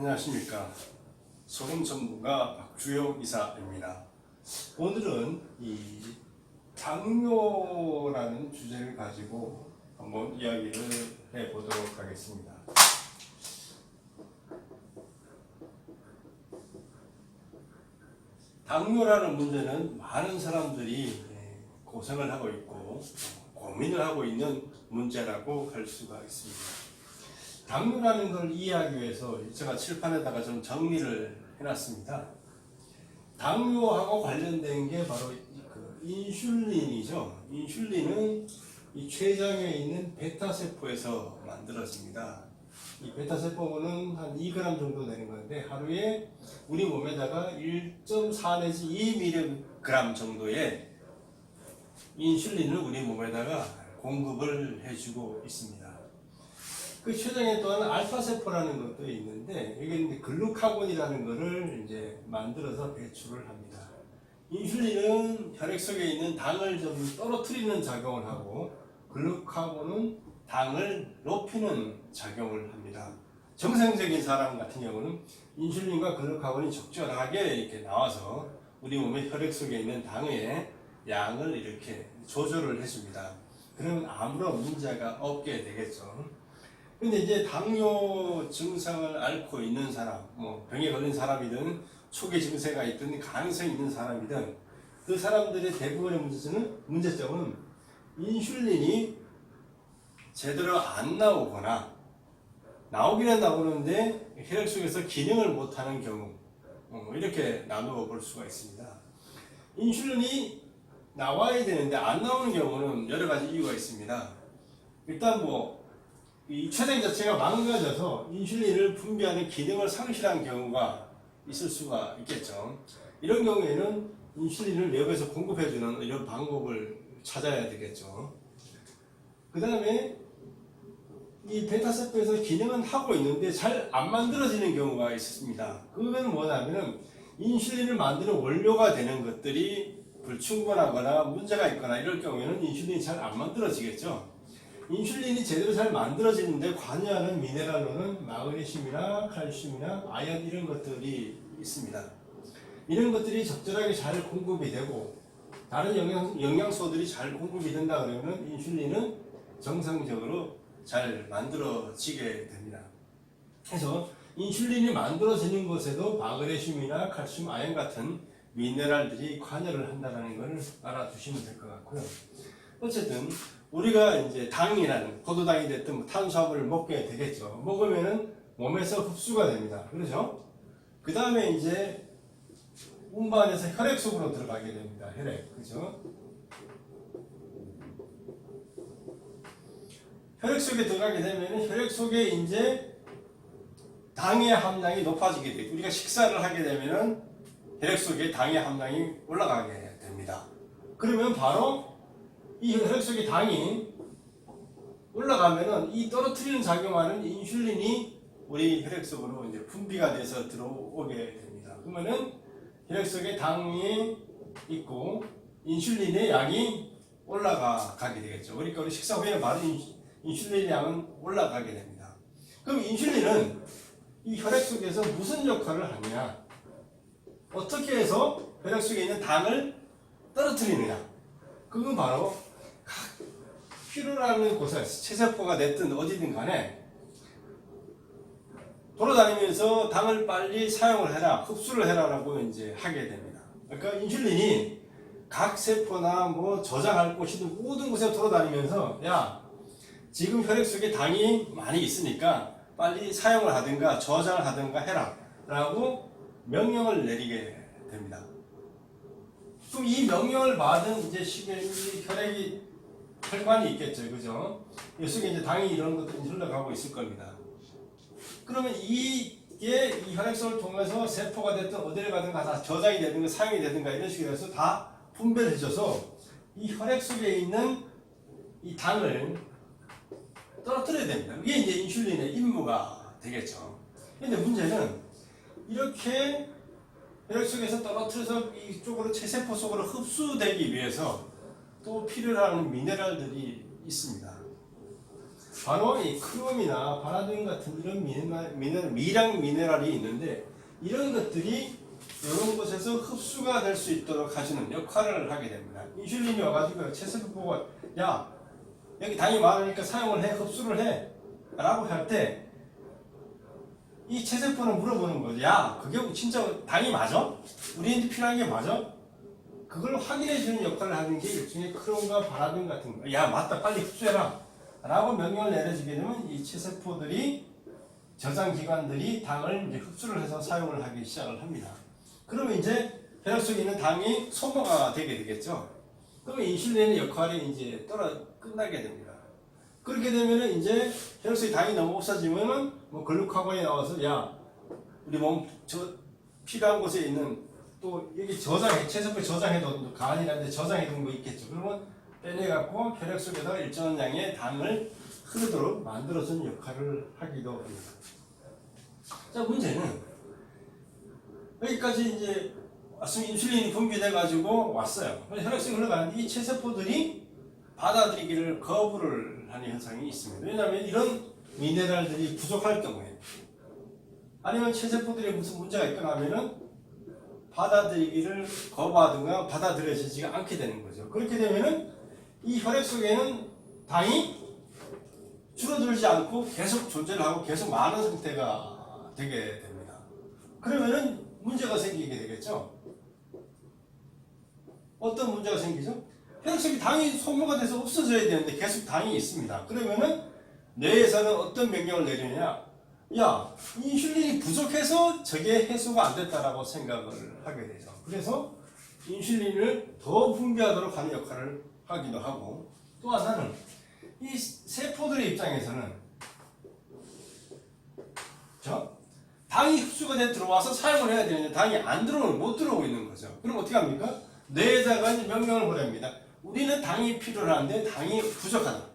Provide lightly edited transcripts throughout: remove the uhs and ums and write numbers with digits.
안녕하십니까. 소금 전문가 박주영 이사입니다. 오늘은 이 당뇨라는 주제를 가지고 한번 이야기를 해보도록 하겠습니다. 당뇨라는 문제는 많은 사람들이 고생을 하고 있고 고민을 하고 있는 문제라고 할 수가 있습니다. 당뇨라는 걸 이해하기 위해서 제가 칠판에다가 좀 정리를 해놨습니다. 당뇨하고 관련된 게 바로 그 인슐린이죠. 인슐린은 이 췌장에 있는 베타세포에서 만들어집니다. 이 베타세포는 한 2g 정도 되는 건데 하루에 우리 몸에다가 1.4 내지 2mg 정도의 인슐린을 우리 몸에다가 공급을 해주고 있습니다. 그 췌장에 또한 알파세포라는 것도 있는데 여기 이제 글루카곤이라는 것을 이제 만들어서 배출을 합니다. 인슐린은 혈액 속에 있는 당을 좀 떨어뜨리는 작용을 하고 글루카곤은 당을 높이는 작용을 합니다. 정상적인 사람 같은 경우는 인슐린과 글루카곤이 적절하게 이렇게 나와서 우리 몸의 혈액 속에 있는 당의 양을 이렇게 조절을 해줍니다. 그러면 아무런 문제가 없게 되겠죠. 근데 이제 당뇨 증상을 앓고 있는 사람, 뭐 병에 걸린 사람이든 초기 증세가 있든 가능성이 있는 사람이든 그 사람들의 대부분의 문제점은 인슐린이 제대로 안 나오거나 나오기는 나오는데 혈액 속에서 기능을 못하는 경우 이렇게 나누어 볼 수가 있습니다. 인슐린이 나와야 되는데 안 나오는 경우는 여러 가지 이유가 있습니다. 일단 이 췌장 자체가 망가져서 인슐린을 분비하는 기능을 상실한 경우가 있을 수가 있겠죠. 이런 경우에는 인슐린을 외부에서 공급해주는 이런 방법을 찾아야 되겠죠. 그 다음에 이 베타세포에서 기능은 하고 있는데 잘 안 만들어지는 경우가 있습니다. 그건 뭐냐면은 인슐린을 만드는 원료가 되는 것들이 불충분하거나 문제가 있거나 이럴 경우에는 인슐린이 잘 안 만들어지겠죠. 인슐린이 제대로 잘 만들어지는데 관여하는 미네랄로는 마그네슘이나 칼슘이나 아연 이런 것들이 있습니다. 이런 것들이 적절하게 잘 공급이 되고 다른 영양소들이 잘 공급이 된다 그러면 인슐린은 정상적으로 잘 만들어지게 됩니다. 그래서 인슐린이 만들어지는 것에도 마그네슘이나 칼슘, 아연 같은 미네랄들이 관여를 한다는 것을 알아두시면 될 것 같고요. 어쨌든 우리가 이제 당이라는 포도당이 됐든 탄수화물을 먹게 되겠죠. 먹으면은 몸에서 흡수가 됩니다. 그렇죠? 그 다음에 이제 운반해서 혈액 속으로 들어가게 됩니다. 혈액. 그죠? 혈액 속에 들어가게 되면은 혈액 속에 이제 당의 함량이 높아지게 되고 우리가 식사를 하게 되면은 혈액 속에 당의 함량이 올라가게 됩니다. 그러면 바로 이 혈액 속에 당이 올라가면은 이 떨어뜨리는 작용하는 인슐린이 우리 혈액 속으로 이제 분비가 돼서 들어오게 됩니다. 그러면은 혈액 속에 당이 있고 인슐린의 양이 올라가게 되겠죠. 그러니까 우리 식사 후에는 바로 인슐린의 양은 올라가게 됩니다. 그럼 인슐린은 이 혈액 속에서 무슨 역할을 하느냐? 어떻게 해서 혈액 속에 있는 당을 떨어뜨리느냐? 그건 바로 각 피로라는 곳에 체세포가 됐든 어디든 간에 돌아다니면서 당을 빨리 사용을 해라, 흡수를 해라라고 이제 하게 됩니다. 그러니까 인슐린이 각 세포나 저장할 곳이든 모든 곳에 돌아다니면서 야, 지금 혈액 속에 당이 많이 있으니까 빨리 사용을 하든가 저장을 하든가 해라 라고 명령을 내리게 됩니다. 그럼 이 명령을 받은 이제 혈관이 있겠죠. 그죠? 이 속에 이제 당이 이런 것들이 흘러가고 있을 겁니다. 그러면 이게 이 혈액소를 통해서 세포가 됐든 어디를 가든가 다 저장이 되든가 사용이 되든가 이런 식으로 해서 다 분배해줘서 이 혈액 속에 있는 이 당을 떨어뜨려야 됩니다. 이게 이제 인슐린의 임무가 되겠죠. 근데 문제는 이렇게 혈액 속에서 떨어뜨려서 이쪽으로 체세포 속으로 흡수되기 위해서 또 필요로 하는 미네랄들이 있습니다. 바로 이 크롬이나 바라딘 같은 이런 미량 미네랄이 있는데 이런 것들이 이런 곳에서 흡수가 될 수 있도록 해주는 역할을 하게 됩니다. 인슐린이 와가지고 체세포 보고 야 여기 당이 많으니까 사용을 해 흡수를 해 라고 할 때 이 체세포는 물어보는 거죠. 야 그게 진짜 당이 맞아? 우리한테 필요한 게 맞아? 그걸 확인해주는 역할을 하는 게 일종의 크롬과 바라딘 같은 거. 야 맞다 빨리 흡수해라 라고 명령을 내려주게 되면 이 체세포들이 저장기관들이 당을 이제 흡수를 해서 사용을 하기 시작을 합니다. 그러면 이제 혈액 속에 있는 당이 소모가 되게 되겠죠. 그러면 인슐린의 역할이 이제 끝나게 됩니다. 그렇게 되면은 이제 혈액 속에 당이 너무 없어지면은 뭐 글루카곤이 나와서 야 우리 몸 필요한 곳에 있는 또 여기 체세포에 저장해둔 간이라는데 저장해둔 거 있겠죠. 그러면 빼내갖고 혈액 속에다가 일정한 양의 당을 흐르도록 만들어주는 역할을 하기도 합니다. 자 문제는 여기까지 이제 왔으면 인슐린이 분비돼가지고 왔어요. 혈액 속에 흘러가는데 이 체세포들이 받아들이기를 거부를 하는 현상이 있습니다. 왜냐하면 이런 미네랄들이 부족할 경우에 아니면 체세포들이 무슨 문제가 있거나 하면은 받아들이기를 거부하든가 받아들여지지가 않게 되는 거죠. 그렇게 되면은 이 혈액 속에는 당이 줄어들지 않고 계속 존재를 하고 계속 많은 상태가 되게 됩니다. 그러면은 문제가 생기게 되겠죠. 어떤 문제가 생기죠? 혈액 속에 당이 소모가 돼서 없어져야 되는데 계속 당이 있습니다. 그러면은 뇌에서는 어떤 명령을 내리느냐? 야, 인슐린이 부족해서 저게 해소가 안 됐다라고 생각을 하게 되죠. 그래서 인슐린을 더 분비하도록 하는 역할을 하기도 하고, 또 하나는 이 세포들의 입장에서는 당이 흡수가 돼 들어와서 사용을 해야 되는데 당이 안 들어오면 못 들어오고 있는 거죠. 그럼 어떻게 합니까? 뇌에다가 이제 명령을 보냅니다. 우리는 당이 필요한데 당이 부족하다.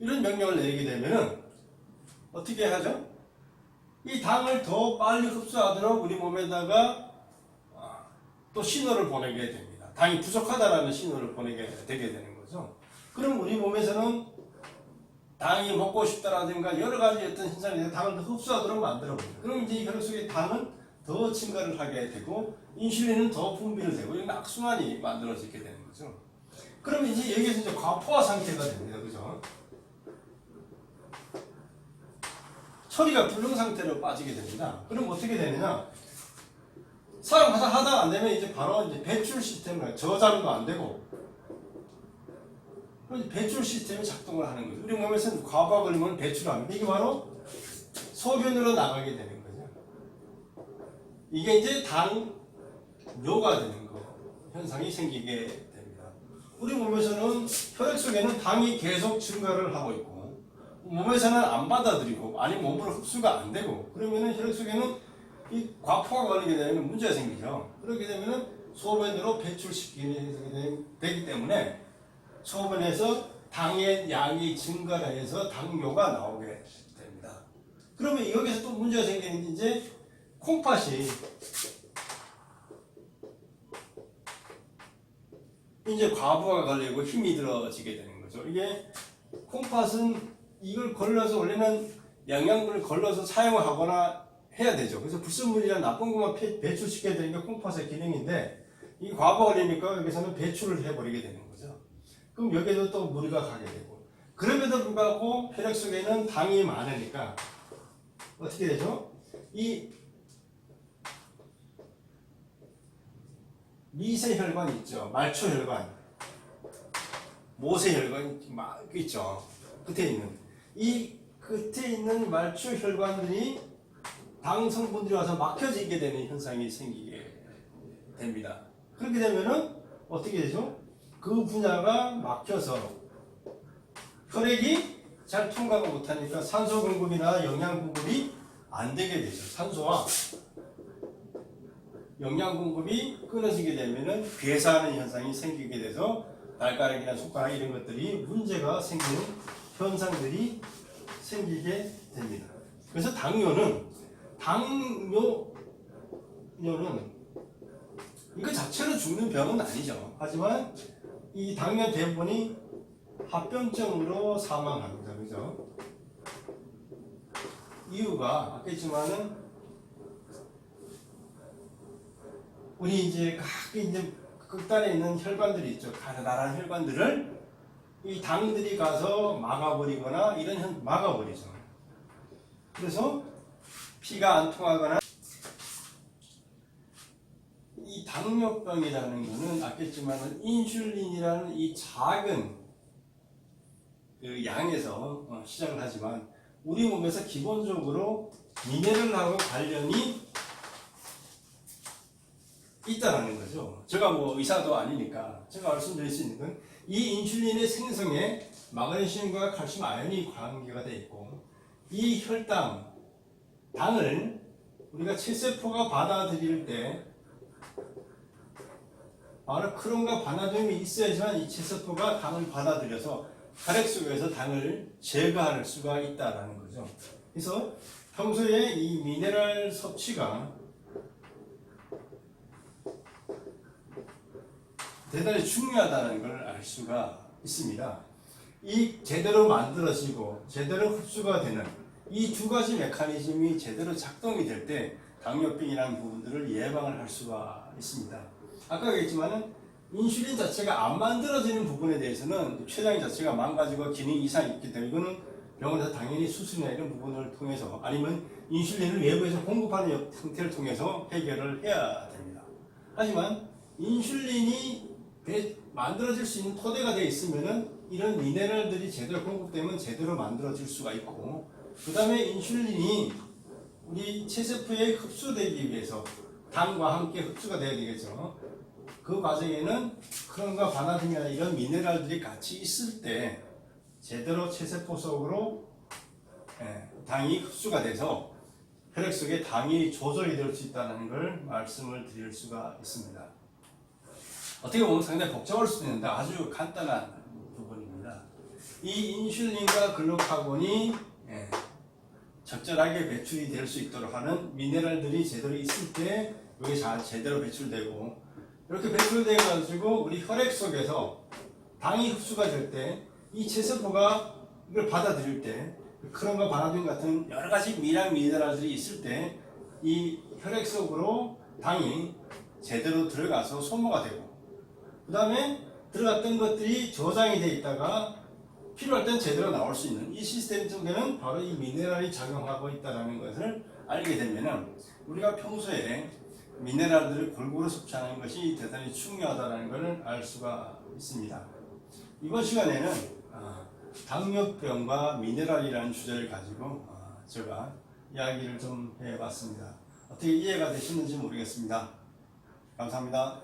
이런 명령을 내리게 되면은 어떻게 하죠? 이 당을 더 빨리 흡수하도록 우리 몸에다가 또 신호를 보내게 됩니다. 당이 부족하다라는 신호를 보내게 되게 되는 거죠. 그럼 우리 몸에서는 당이 먹고 싶다라든가 여러 가지 어떤 현상이 당을 더 흡수하도록 만들어버려요. 그럼 이제 이 혈액 속의 당은 더 증가를 하게 되고 인슐린은 더 분비를 되고 이런 악순환이 만들어지게 되는 거죠. 그럼 이제 여기에서 이제 과포화 상태가 됩니다. 그죠? 처리가 불능 상태로 빠지게 됩니다. 그럼 어떻게 되느냐? 사용하다 안 되면 이제 바로 이제 배출 시스템을 저장도 안 되고 배출 시스템이 작동을 하는 거죠. 우리 몸에서는 과부하 걸리면 배출합니다. 이게 바로 소변으로 나가게 되는 거죠. 이게 이제 당뇨가 되는 거 현상이 생기게 됩니다. 우리 몸에서는 혈액 속에는 당이 계속 증가를 하고 있고 몸에서는 안 받아들이고 아니면 몸으로 흡수가 안 되고 그러면은 혈액 속에는 이 과포가 걸리게 되면 문제가 생기죠. 그렇게 되면은 소변으로 배출시키게 되기 때문에 소변에서 당의 양이 증가를 해서 당뇨가 나오게 됩니다. 그러면 여기서 또 문제가 생기는 게 이제 콩팥이 이제 과부하가 걸리고 힘이 들어지게 되는 거죠. 이게 콩팥은 이걸 걸러서 원래는 영양분을 걸러서 사용을 하거나 해야 되죠. 그래서 불순물이나 나쁜 것만 배출시켜야 되는 게 콩팥의 기능인데 이 과부하가 걸리니까 여기서는 배출을 해버리게 되는 거죠. 그럼 여기에도 또 무리가 가게 되고 그럼에도 불구하고 혈액 속에는 당이 많으니까 어떻게 되죠? 이 미세혈관 있죠. 말초혈관, 모세혈관 있죠. 끝에 있는 이 끝에 있는 말초혈관들이 당 성분들이 와서 막혀지게 되는 현상이 생기게 됩니다. 그렇게 되면은 어떻게 되죠? 그 분야가 막혀서 혈액이 잘 통과가 못하니까 산소 공급이나 영양 공급이 안 되게 되죠. 산소와 영양 공급이 끊어지게 되면은 괴사하는 현상이 생기게 돼서 발가락이나 손가락 이런 것들이 문제가 생기는 현상들이 생기게 됩니다. 그래서 당뇨는 이거 자체로 죽는 병은 아니죠. 하지만 이 당뇨 대부분이 합병증으로 사망합니다. 그죠? 이유가 아겠지만은 우리 이제 각 이제 극단에 있는 혈관들이 있죠. 가느다란 혈관들을 이 당들이 가서 막아버리거나 막아버리죠. 그래서 피가 안 통하거나 이 당뇨병이라는 것은 아겠지만 인슐린이라는 이 작은 그 양에서 시작을 하지만 우리 몸에서 기본적으로 미네랄하고 관련이 있다라는 거죠. 제가 뭐 의사도 아니니까 제가 말씀드릴 수 있는 건 이 인슐린의 생성에 마그네슘과 칼슘 아연이 관계가 되어 있고 이 혈당, 당을 우리가 체세포가 받아들일 때 바로 크롬과 바나듐이 있어야지만 이 체세포가 당을 받아들여서 혈액 속에서 당을 제거할 수가 있다라는 거죠. 그래서 평소에 이 미네랄 섭취가 대단히 중요하다는 걸 알 수가 있습니다. 이 제대로 만들어지고 제대로 흡수가 되는 이 두 가지 메커니즘이 제대로 작동이 될 때 당뇨병이라는 부분들을 예방을 할 수가 있습니다. 아까 얘기했지만은 인슐린 자체가 안 만들어지는 부분에 대해서는 췌장 자체가 망가지고 기능 이상이 있기 때문에 이거는 병원에서 당연히 수술이나 이런 부분을 통해서 아니면 인슐린을 외부에서 공급하는 형태를 통해서 해결을 해야 됩니다. 하지만 인슐린이 만들어질 수 있는 토대가 되어 있으면은 이런 미네랄들이 제대로 공급되면 제대로 만들어질 수가 있고 그 다음에 인슐린이 우리 체세포에 흡수되기 위해서 당과 함께 흡수가 돼야 되겠죠. 그 과정에는 크롬과 바나듐이나 이런 미네랄들이 같이 있을 때 제대로 체세포 속으로 당이 흡수가 돼서 혈액 속에 당이 조절이 될 수 있다는 걸 말씀을 드릴 수가 있습니다. 어떻게 보면 상당히 복잡할 수도 있는데 아주 간단한 부분입니다. 이 인슐린과 글루카곤이 적절하게 배출이 될 수 있도록 하는 미네랄들이 제대로 있을 때 이게 제대로 배출되고 이렇게 배출돼 가지고 우리 혈액 속에서 당이 흡수가 될 때 이 체세포가 이걸 받아들일 때 크롬과 바나듐 같은 여러 가지 미량 미네랄들이 있을 때 이 혈액 속으로 당이 제대로 들어가서 소모가 되고 그 다음에 들어갔던 것들이 저장이 되어 있다가 필요할 땐 제대로 나올 수 있는 이 시스템 속에는 바로 이 미네랄이 작용하고 있다는 것을 알게 되면 우리가 평소에 미네랄들을 골고루 섭취하는 것이 대단히 중요하다는 것을 알 수가 있습니다. 이번 시간에는 당뇨병과 미네랄이라는 주제를 가지고 제가 이야기를 좀 해봤습니다. 어떻게 이해가 되셨는지 모르겠습니다. 감사합니다.